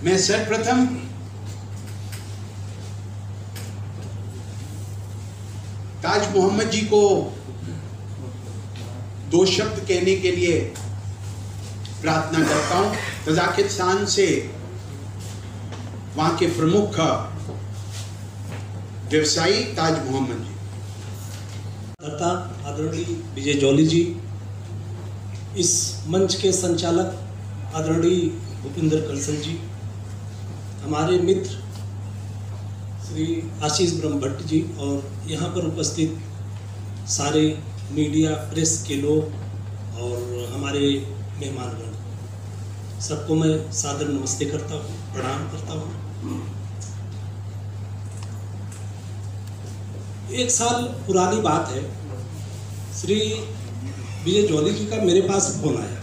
मैं सर्वप्रथम ताज मोहम्मद जी को दो शब्द कहने के लिए प्रार्थना करता हूं। तजाकिस्तान से वहां के प्रमुख व्यवसायी ताज मोहम्मद जी, आदरणीय विजय जौली जी, इस मंच के संचालक आदरणीय भूपिंदर कंसल जी, हमारे मित्र श्री आशीष ब्रह्म भट्ट जी और यहाँ पर उपस्थित सारे मीडिया प्रेस के लोग और हमारे मेहमानगण, सबको मैं सादर नमस्ते करता हूँ, प्रणाम करता हूँ। एक साल पुरानी बात है, श्री विजय जौली जी का मेरे पास फोन आया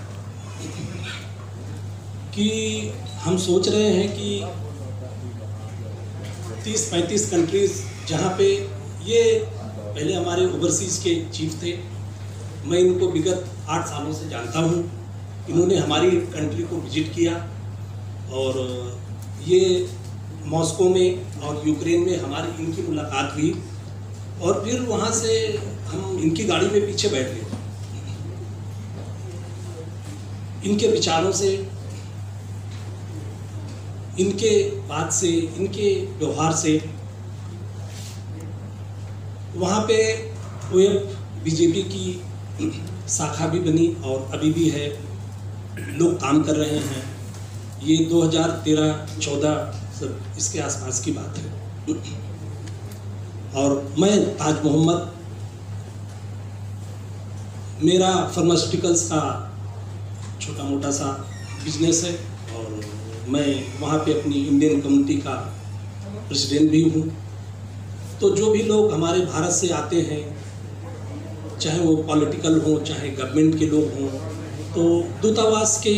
कि हम सोच रहे हैं कि 30-35 कंट्रीज जहाँ पे ये पहले हमारे ओवरसीज़ के चीफ थे, मैं इनको विगत 8 सालों से जानता हूँ। इन्होंने हमारी कंट्री को विजिट किया और ये मॉस्को में और यूक्रेन में हमारी इनकी मुलाकात हुई और फिर वहाँ से हम इनकी गाड़ी में पीछे बैठ गए। इनके विचारों से, इनके बात से, इनके व्यवहार से वहाँ पे बीजेपी की शाखा भी बनी और अभी भी है, लोग काम कर रहे हैं। ये 2013-14 सब इसके आसपास की बात है। और मैं ताज मोहम्मद, मेरा फार्मास्यूटिकल्स का छोटा मोटा सा बिजनेस है और मैं वहाँ पे अपनी इंडियन कम्युनिटी का प्रेसिडेंट भी हूँ। तो जो भी लोग हमारे भारत से आते हैं, चाहे वो पॉलिटिकल हों चाहे गवर्नमेंट के लोग हों, तो दूतावास के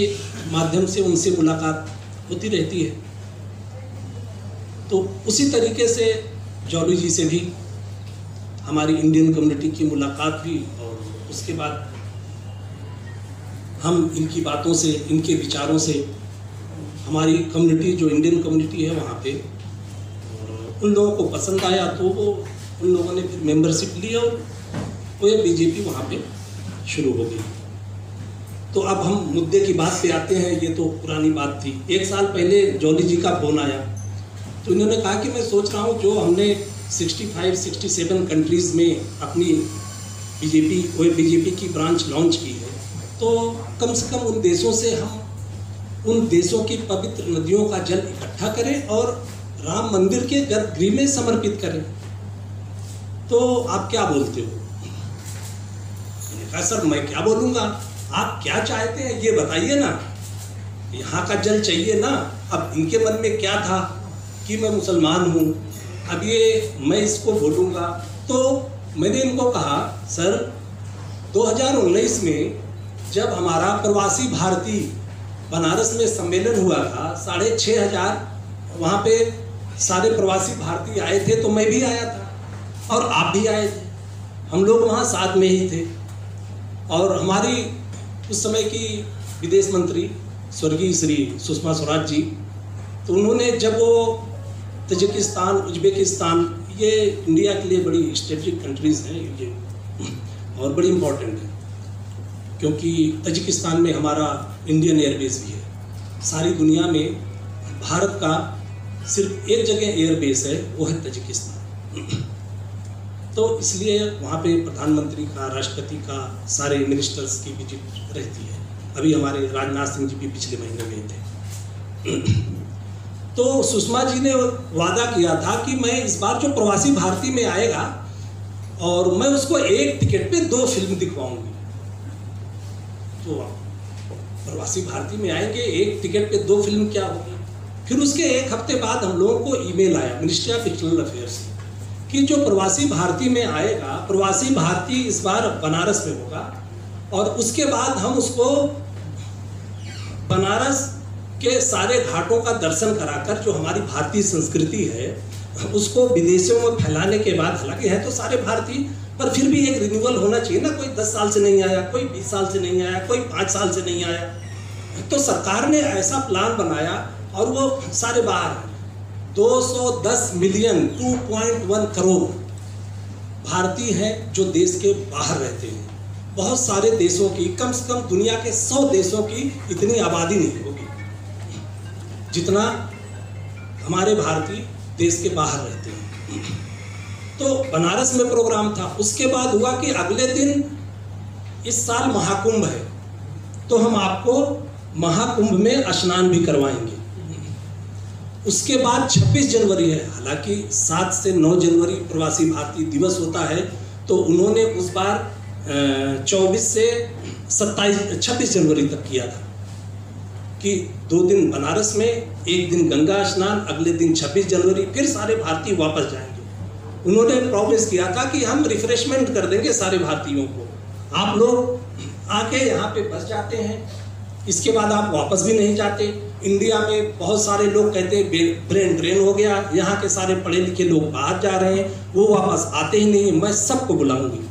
माध्यम से उनसे मुलाकात होती रहती है। तो उसी तरीके से जौली जी से भी हमारी इंडियन कम्युनिटी की मुलाकात हुई और उसके बाद हम इनकी बातों से, इनके विचारों से हमारी कम्युनिटी जो इंडियन कम्युनिटी है वहाँ पे उन लोगों को पसंद आया, तो वो उन लोगों ने फिर मेंबरशिप ली और वो ये बीजेपी वहाँ पे शुरू हो गई। तो अब हम मुद्दे की बात पे आते हैं। ये तो पुरानी बात थी। 1 साल पहले जौली जी का फ़ोन आया तो इन्होंने कहा कि मैं सोच रहा हूँ जो हमने 65-67 कंट्रीज़ में अपनी बीजेपी की ब्रांच लॉन्च की है, तो कम से कम उन देशों से हम उन देशों की पवित्र नदियों का जल इकट्ठा करें और राम मंदिर के गर्भगृह में समर्पित करें। तो आप क्या बोलते हो? मैंने कहा सर मैं क्या बोलूँगा, आप क्या चाहते हैं ये बताइए ना, यहाँ का जल चाहिए ना। अब इनके मन में क्या था कि मैं मुसलमान हूँ, अब ये मैं इसको बोलूँगा। तो मैंने इनको कहा सर 2019 में जब हमारा प्रवासी भारतीय बनारस में सम्मेलन हुआ था, 6,500 वहाँ पे सारे प्रवासी भारतीय आए थे, तो मैं भी आया था और आप भी आए थे। हम लोग वहाँ साथ में ही थे और हमारी उस समय की विदेश मंत्री स्वर्गीय श्री सुषमा स्वराज जी, तो उन्होंने जब वो तजिकिस्तान, उज्बेकिस्तान, ये इंडिया के लिए बड़ी स्ट्रेटेजिक कंट्रीज़ हैं ये और बड़ी इम्पोर्टेंट है क्योंकि तजिकिस्तान में हमारा इंडियन एयरबेस भी है। सारी दुनिया में भारत का सिर्फ एक जगह एयरबेस है, वो है तजिकिस्तान। तो इसलिए वहाँ पे प्रधानमंत्री का, राष्ट्रपति का, सारे मिनिस्टर्स की विजिट रहती है। अभी हमारे राजनाथ सिंह जी भी पिछले महीने गए थे। तो सुषमा जी ने वादा किया था कि मैं इस बार जो प्रवासी भारतीय में आएगा और मैं उसको एक टिकट पे 2 फिल्म दिखवाऊंगी। तो प्रवासी भारतीय में आएंगे, एक टिकट पे 2 फिल्म क्या होगी। फिर उसके 1 हफ्ते बाद हम लोगों को ईमेल आया मिनिस्ट्री ऑफ एक्सटर्नल अफेयर्स से कि जो प्रवासी भारतीय में आएगा, प्रवासी भारतीय इस बार बनारस में होगा और उसके बाद हम उसको बनारस के सारे घाटों का दर्शन कराकर जो हमारी भारतीय संस्कृति है उसको विदेशों में फैलाने के बाद, हालांकि है तो सारे भारतीय, पर फिर भी एक रिन्यूअल होना चाहिए ना। कोई 10 साल से नहीं आया, कोई 20 साल से नहीं आया, कोई 5 साल से नहीं आया। तो सरकार ने ऐसा प्लान बनाया और वो सारे बाहर 210 मिलियन 2.1 करोड़ भारतीय हैं जो देश के बाहर रहते हैं। बहुत सारे देशों की, कम से कम दुनिया के 100 देशों की इतनी आबादी नहीं होगी जितना हमारे भारतीय देश के बाहर रहते हैं। तो बनारस में प्रोग्राम था। उसके बाद हुआ कि अगले दिन इस साल महाकुंभ है, तो हम आपको महाकुंभ में स्नान भी करवाएंगे। उसके बाद 26 जनवरी है, हालांकि 7 से 9 जनवरी प्रवासी भारतीय दिवस होता है, तो उन्होंने उस बार 24 से 26 जनवरी तक किया था कि 2 दिन बनारस में, 1 दिन गंगा स्नान, अगले दिन 26 जनवरी, फिर सारे भारतीय वापस जाएंगे। उन्होंने प्रॉमिस किया था कि हम रिफ्रेशमेंट कर देंगे सारे भारतीयों को, आप लोग आके यहाँ पे बस जाते हैं, इसके बाद आप वापस भी नहीं जाते। इंडिया में बहुत सारे लोग कहते हैं ब्रेन ड्रेन हो गया, यहाँ के सारे पढ़े लिखे लोग बाहर जा रहे हैं, वो वापस आते ही नहीं, मैं सबको बुलाऊंगी।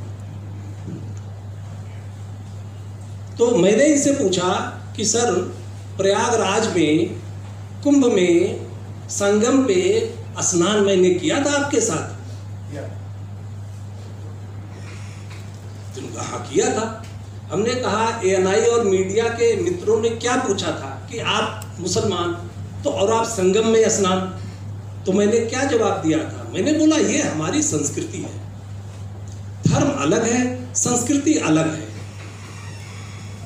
तो मैंने इनसे पूछा कि सर, प्रयागराज में कुंभ में संगम पे स्नान मैंने किया था आपके साथ। तुमने कहा किया था। हमने कहा ANI और मीडिया के मित्रों ने क्या पूछा था कि आप मुसलमान, तो और आप संगम में स्नान, तो मैंने क्या जवाब दिया था? मैंने बोला ये हमारी संस्कृति है, धर्म अलग है, संस्कृति अलग है।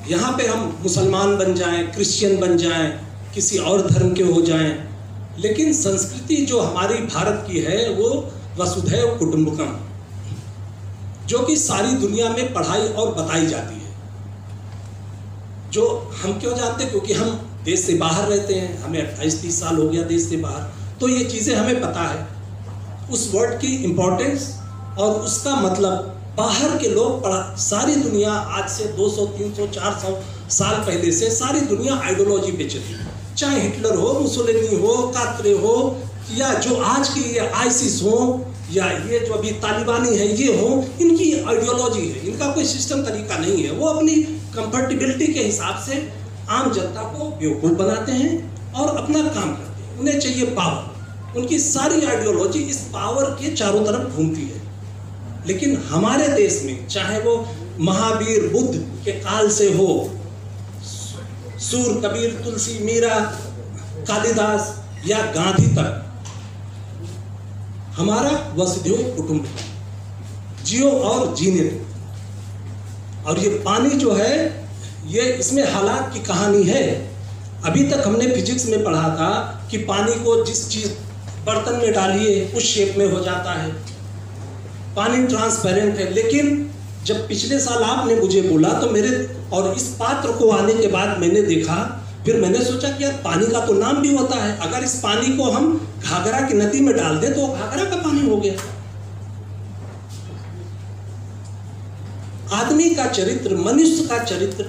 यहाँ पे हम मुसलमान बन जाएं, क्रिश्चियन बन जाएं, किसी और धर्म के हो जाएं, लेकिन संस्कृति जो हमारी भारत की है वो वसुधैव कुटुंबकम, जो कि सारी दुनिया में पढ़ाई और बताई जाती है। जो हम क्यों जानते? क्योंकि हम देश से बाहर रहते हैं, हमें 28-30 साल हो गया देश से बाहर, तो ये चीज़ें हमें पता है, उस वर्ड की इम्पोर्टेंस और उसका मतलब। बाहर के लोग पढ़ा, सारी दुनिया आज से 200, 300, 400 साल पहले से सारी दुनिया आइडियोलॉजी पे चली, चाहे हिटलर हो, मुसोलिनी हो, कात्रे हो, या जो आज की ये आईसिस हो, या ये जो अभी तालिबानी है ये हो, इनकी आइडियोलॉजी है, इनका कोई सिस्टम तरीका नहीं है। वो अपनी कंफर्टेबिलिटी के हिसाब से आम जनता को बेवकूफ़ बनाते हैं और अपना काम करते हैं। उन्हें चाहिए पावर, उनकी सारी आइडियोलॉजी इस पावर के चारों तरफ घूमती है। लेकिन हमारे देश में, चाहे वो महावीर बुद्ध के काल से हो, सूर, कबीर, तुलसी, मीरा, कालिदास या गांधी तक, हमारा वसुधैव कुटुंबकम, जियो और जीने दो। और ये पानी जो है, ये इसमें हालात की कहानी है। अभी तक हमने फिजिक्स में पढ़ा था कि पानी को जिस चीज बर्तन में डालिए उस शेप में हो जाता है, पानी ट्रांसपेरेंट है। लेकिन जब पिछले साल आपने मुझे बोला तो मेरे, और इस पात्र को आने के बाद मैंने देखा, फिर मैंने सोचा कि यार पानी का तो नाम भी होता है, अगर इस पानी को हम घाघरा की नदी में डाल दें तो घाघरा का पानी हो गया। आदमी का चरित्र, मनुष्य का चरित्र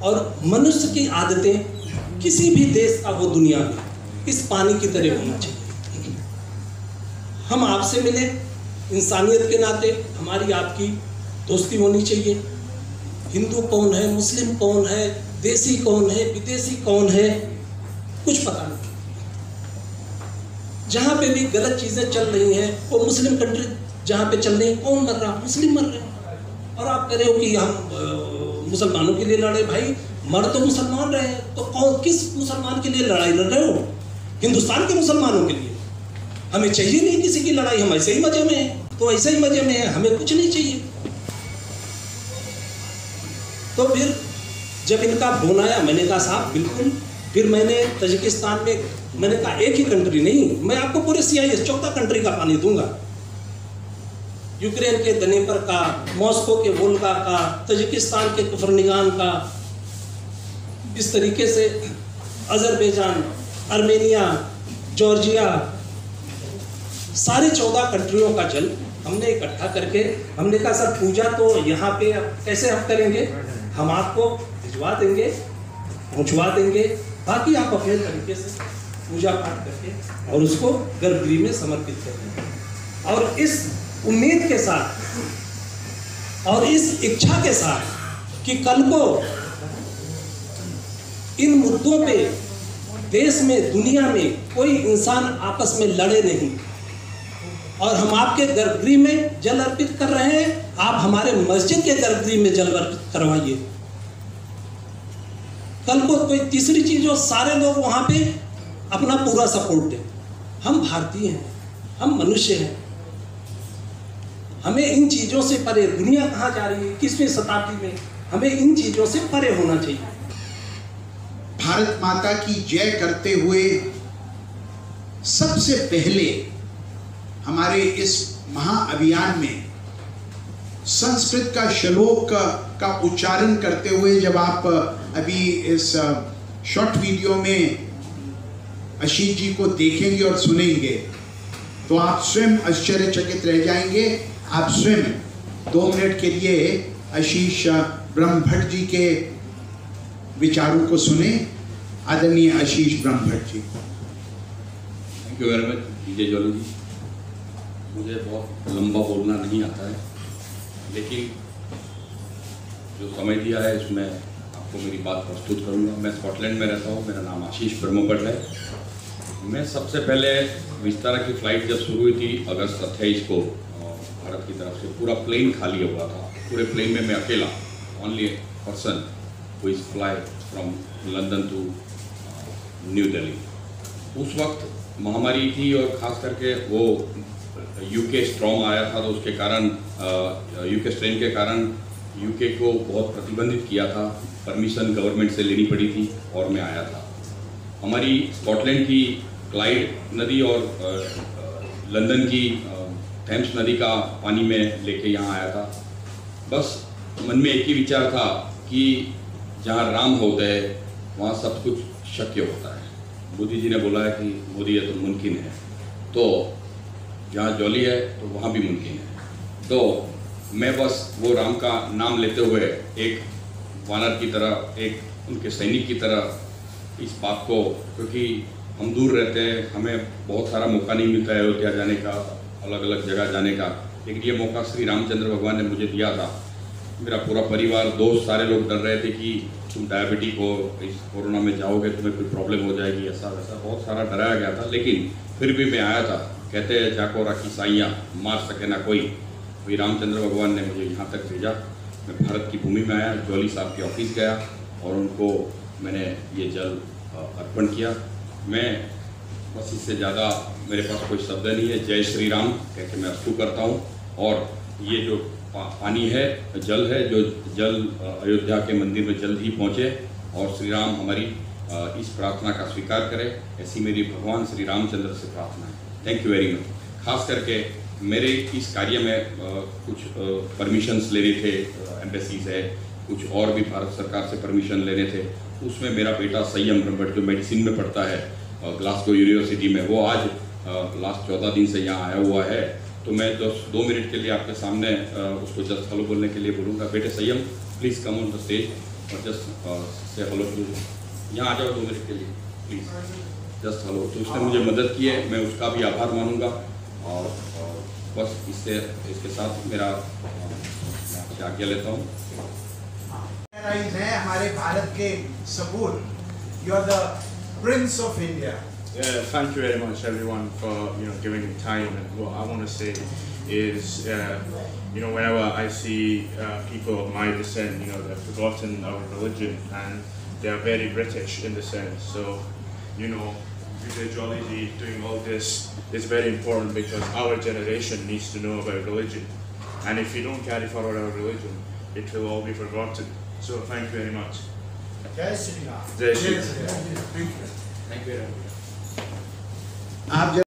और मनुष्य की आदतें किसी भी देश का हो दुनिया में इस पानी की तरह होना चाहिए। हम आपसे मिले, इंसानियत के नाते हमारी आपकी दोस्ती होनी चाहिए। हिंदू कौन है, मुस्लिम कौन है, देसी कौन है, विदेशी कौन है, कुछ पता नहीं। जहां पे भी गलत चीजें चल रही हैं, वो मुस्लिम कंट्री जहां पे चल रही है, कौन मर रहा? मुस्लिम मर रहे हैं। और आप कह रहे हो कि हम मुसलमानों के लिए लड़े। भाई मर तो मुसलमान रहे हैं, तो कौन, किस मुसलमान के लिए लड़ाई लड़ रहे हो? हिंदुस्तान के मुसलमानों के लिए। हमें चाहिए नहीं किसी की लड़ाई, हम ऐसे ही मजे में हैं, तो ऐसे ही मजे में है, हमें कुछ नहीं चाहिए। तो फिर जब इनका फोन आया, मैंने कहा साहब बिल्कुल। फिर मैंने तजिकिस्तान में, मैंने कहा एक ही कंट्री नहीं, मैं आपको पूरे CIS 14 कंट्री का पानी दूंगा। यूक्रेन के दनेपर का, मॉस्को के वोल्गा का, तजिकिस्तान के कुफरनिगान का, इस तरीके से अजरबैजान, आर्मेनिया, जॉर्जिया, सारे 14 कंट्रियों का जल हमने इकट्ठा करके, हमने कहा सर पूजा तो यहाँ पे कैसे हम करेंगे, हम आपको भिजवा देंगे, पहुँचवा देंगे, बाकी आप अपने तरीके से पूजा पाठ करके और उसको गर्भगृह में समर्पित करेंगे। और इस उम्मीद के साथ और इस इच्छा के साथ कि कल को इन मुद्दों पे देश में, दुनिया में कोई इंसान आपस में लड़े नहीं। और हम आपके गर्भगृह में जल अर्पित कर रहे हैं, आप हमारे मस्जिद के गर्भगृह में जल अर्पित करवाइए। कल को कोई तीसरी चीज हो, सारे लोग वहां पे अपना पूरा सपोर्ट दें। हम भारतीय हैं, हम मनुष्य हैं, हमें इन चीजों से परे, दुनिया कहाँ जा रही है 21वीं शताब्दी में, हमें इन चीजों से परे होना चाहिए। भारत माता की जय करते हुए सबसे पहले हमारे इस महाअभियान में संस्कृत का श्लोक का उच्चारण करते हुए, जब आप अभी इस शॉर्ट वीडियो में आशीष जी को देखेंगे और सुनेंगे तो आप स्वयं आश्चर्यचकित रह जाएंगे। आप स्वयं 2 मिनट के लिए आशीष ब्रह्मभट्ट जी के विचारों को सुने। आदरणीय Ashish Brahmbhatt ji. Thank you very much Vijay Jolly ji. मुझे बहुत लंबा बोलना नहीं आता है, लेकिन जो समय दिया है इसमें आपको मेरी बात प्रस्तुत करूंगा। मैं स्कॉटलैंड में रहता हूँ, मेरा नाम आशीष ब्रह्मभट्ट है। मैं सबसे पहले विस्तारा की फ़्लाइट जब शुरू हुई थी अगस्त 28 को भारत की तरफ से, पूरा प्लेन खाली हुआ था। पूरे प्लेन में मैं अकेला, only person who is fly from London to New Delhi. उस वक्त महामारी थी और ख़ास करके वो यूके स्ट्रॉम आया था, तो उसके कारण यूके स्ट्रेन के कारण यूके को बहुत प्रतिबंधित किया था। परमिशन गवर्नमेंट से लेनी पड़ी थी और मैं आया था। हमारी स्कॉटलैंड की क्लाइड नदी और लंदन की थेम्स नदी का पानी में लेके यहाँ आया था। बस मन में एक ही विचार था कि जहाँ राम होते हैं वहाँ सब कुछ शक्य होता है। मोदी जी ने बोला है कि मोदी है तो मुमकिन है, तो जहाँ जॉली है तो वहाँ भी मुमकिन है। तो मैं बस वो राम का नाम लेते हुए एक वानर की तरह, एक उनके सैनिक की तरह इस बात को, क्योंकि हम दूर रहते हैं, हमें बहुत सारा मौका नहीं मिलता है अयोध्या जाने का, अलग अलग जगह जाने का, लेकिन ये मौका श्री रामचंद्र भगवान ने मुझे दिया था। मेरा पूरा परिवार, दोस्त, सारे लोग डर रहे थे कि तुम डायबिटिक हो, इस कोरोना में जाओगे, तुम्हें कोई प्रॉब्लम हो जाएगी, ऐसा वैसा बहुत सारा डराया गया था। लेकिन फिर भी मैं आया था। कहते हैं जाको राखी साइयाँ, मार सके ना कोई। वही रामचंद्र भगवान ने मुझे यहाँ तक भेजा। मैं भारत की भूमि में आया, जॉली साहब के ऑफिस गया और उनको मैंने ये जल अर्पण किया। मैं बस इससे ज़्यादा मेरे पास कोई शब्द नहीं है। जय श्री राम कह के मैं अस्तु करता हूँ। और ये जो पानी है, जल है, जो जल अयोध्या के मंदिर में जल्द ही पहुँचे और श्री राम हमारी इस प्रार्थना का स्वीकार करें, ऐसी मेरी भगवान श्री रामचंद्र से प्रार्थना है। Thank you very much. खास करके मेरे इस कार्य में कुछ परमिशंस लेने थे, एम्बेसीज है, कुछ और भी भारत सरकार से परमिशन लेने थे। उसमें मेरा बेटा संयम ब्रह्मभट्ट जो मेडिसिन में पढ़ता है ग्लासगो यूनिवर्सिटी में, वो आज लास्ट 14 दिन से यहाँ आया हुआ है। तो मैं 2 मिनट के लिए आपके सामने उसको जस्ट हेलो बोलने के लिए बोलूँगा। बेटे संयम, please come on the stage और जस्ट से हेलो टू। यहाँ आ जाओ 2 मिनट के लिए प्लीज़, जस्ट हेलो। तो उसने मुझे मदद की है, मैं उसका भी आभार मानूंगा। और बस इसके साथ मेरा मैं आज्ञा लेता हूँ। है हमारे भारत के सपूत, you are the prince of India. Yeah, thank you very much everyone for giving me time. And what I want to say is whenever I see people of my descent, they've forgotten our religion and they are very British in the sense. So Vijay Jolly ji doing all this is very important because our generation needs to know about religion, and if we don't carry forward our religion, it will all be forgotten. So thank you very much. जय Shri Ram. Jai Shri Ram. Thank you. Thank you very much. आप